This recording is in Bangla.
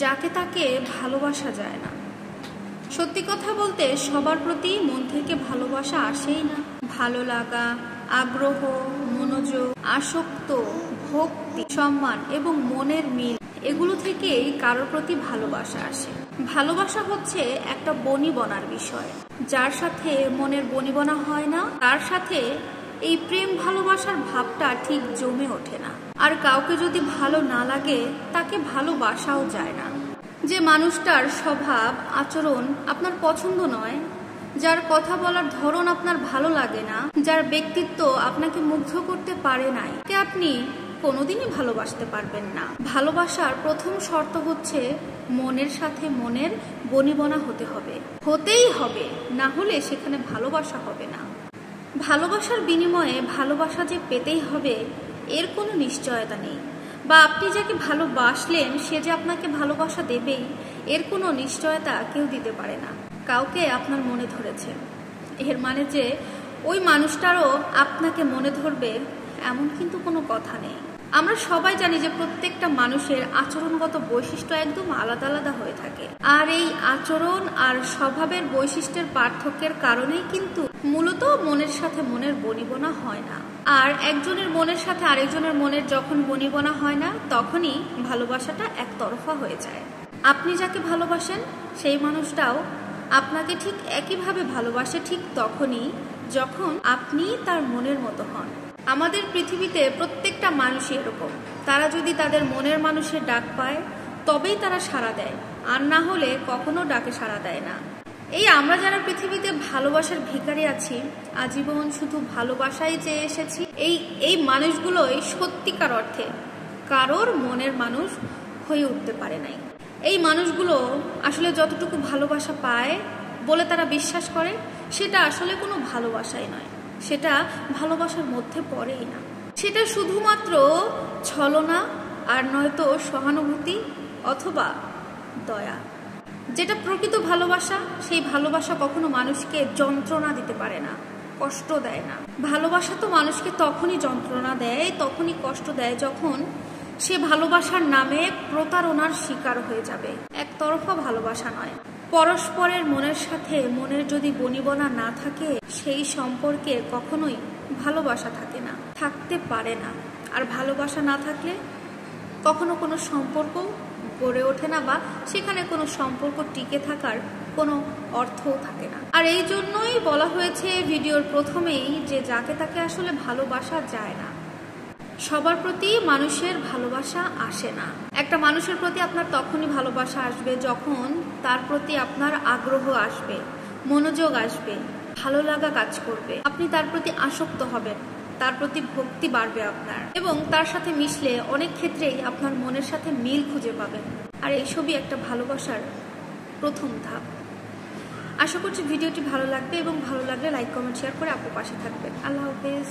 যাকে তাকে ভালোবাসা যায় না। সত্যি কথা বলতে সবার প্রতি মন থেকে ভালোবাসা আসেই না। ভালো লাগা, আগ্রহ, মনোযোগ, আসক্ত, ভক্তি, সম্মান এবং মনের মিল, এগুলো থেকেই কারোর প্রতি ভালোবাসা আসে। ভালোবাসা হচ্ছে একটা বনিবনার বিষয়। যার সাথে মনের বনিবনা হয় না, তার সাথে এই প্রেম ভালোবাসার ভাবটা ঠিক জমে ওঠে না। আর কাউকে যদি ভালো না লাগে, তাকে ভালোবাসাও যায় না। যে মানুষটার স্বভাব আচরণ আপনার পছন্দ নয়, যার কথা বলার ধরন আপনার ভালো লাগে না, যার ব্যক্তিত্ব আপনাকে মুগ্ধ করতে পারে নাই, কে আপনি কোনোদিনই ভালোবাসতে পারবেন না। ভালোবাসার প্রথম শর্ত হচ্ছে মনের সাথে মনের বনিবনা হতে হবে, হতেই হবে, না হলে সেখানে ভালোবাসা হবে না। ভালোবাসার বিনিময়ে ভালোবাসা যে পেতেই হবে এর কোনো নিশ্চয়তা নেই, বা আপনি যাকে ভালোবাসলেন সে যে আপনাকে ভালোবাসা দেবেই এর কোনো নিশ্চয়তা কেউ দিতে পারে না। কাউকে আপনার মনে ধরেছে, এর মানে যে ওই মানুষটারও আপনাকে মনে ধরবে এমন কিন্তু কোনো কথা নেই। আমরা সবাই জানি যে প্রত্যেকটা মানুষের আচরণগত বৈশিষ্ট্য একদম আলাদা আলাদা হয়ে থাকে, আর এই আচরণ আর স্বভাবের বৈশিষ্ট্যের পার্থক্যের কারণেই কিন্তু মূলত মনের সাথে মনের বনিবনা হয় না। আর একজনের মনের সাথে আরেকজনের মনের যখন বনিবনা হয় না, তখনই ভালোবাসাটা একতরফা হয়ে যায়। আপনি যাকে ভালোবাসেন সেই মানুষটাও আপনাকে ঠিক একইভাবে ভালোবাসে, ঠিক তখনই যখন আপনি তার মনের মতো হন। আমাদের পৃথিবীতে প্রত্যেকটা মানুষই এরকম, তারা যদি তাদের মনের মানুষের ডাক পায় তবেই তারা সাড়া দেয়, আর না হলে কখনো ডাকে সাড়া দেয় না। এই আমরা যারা পৃথিবীতে ভালোবাসার ভিখারি আছি, আজীবন শুধু ভালোবাসাই চেয়ে এসেছি, এই মানুষগুলোই সত্যিকার অর্থে কারোর মনের মানুষ হয়ে উঠতে পারে নাই। এই মানুষগুলো আসলে যতটুকু ভালোবাসা পায় বলে তারা বিশ্বাস করে, সেটা আসলে কোনো ভালোবাসাই নয়, সেটা ভালোবাসার মধ্যে পড়েই না। সেটা শুধুমাত্র ছলনা, আর নয়তো সহানুভূতি অথবা দয়া। যেটা প্রকৃত ভালোবাসা, সেই ভালোবাসা কখনো মানুষকে যন্ত্রণা দিতে পারে না, কষ্ট দেয় না। ভালোবাসা তো মানুষকে তখনই যন্ত্রণা দেয়, তখনই কষ্ট দেয়, যখন সে ভালোবাসার নামে প্রতারণার শিকার হয়ে যাবে। একতরফা ভালোবাসা নয়। পরস্পরের মনের সাথে মনের যদি বনিবনা না থাকে, সেই সম্পর্কে কখনোই ভালোবাসা থাকে না, থাকতে পারে না। আর ভালোবাসা না থাকলে কখনো কোনো সম্পর্ক গড়ে ওঠে না, বা সেখানে কোনো সম্পর্ক টিকে থাকার কোনো অর্থও থাকে না। আর এই জন্যই বলা হয়েছে ভিডিওর প্রথমেই যে যাকে তাকে আসলে ভালোবাসা যায় না। সবার প্রতি মানুষের ভালোবাসা আসে না। একটা মানুষের প্রতি আপনার তখনই ভালোবাসা আসবে যখন তার প্রতি আপনার আগ্রহ আসবে, মনোযোগ আসবে, ভালো লাগা কাজ করবে, আপনি তার প্রতি আসক্ত হবেন, তার প্রতি ভক্তি বাড়বে আপনার, এবং তার সাথে মিশলে অনেক ক্ষেত্রেই আপনার মনের সাথে মিল খুঁজে পাবেন। আর এইসবই একটা ভালোবাসার প্রথম ধাপ। আশা করছি ভিডিওটি ভালো লাগবে, এবং ভালো লাগলে লাইক, কমেন্ট, শেয়ার করে আপনার পাশে থাকবেন। আল্লাহ হাফেজ।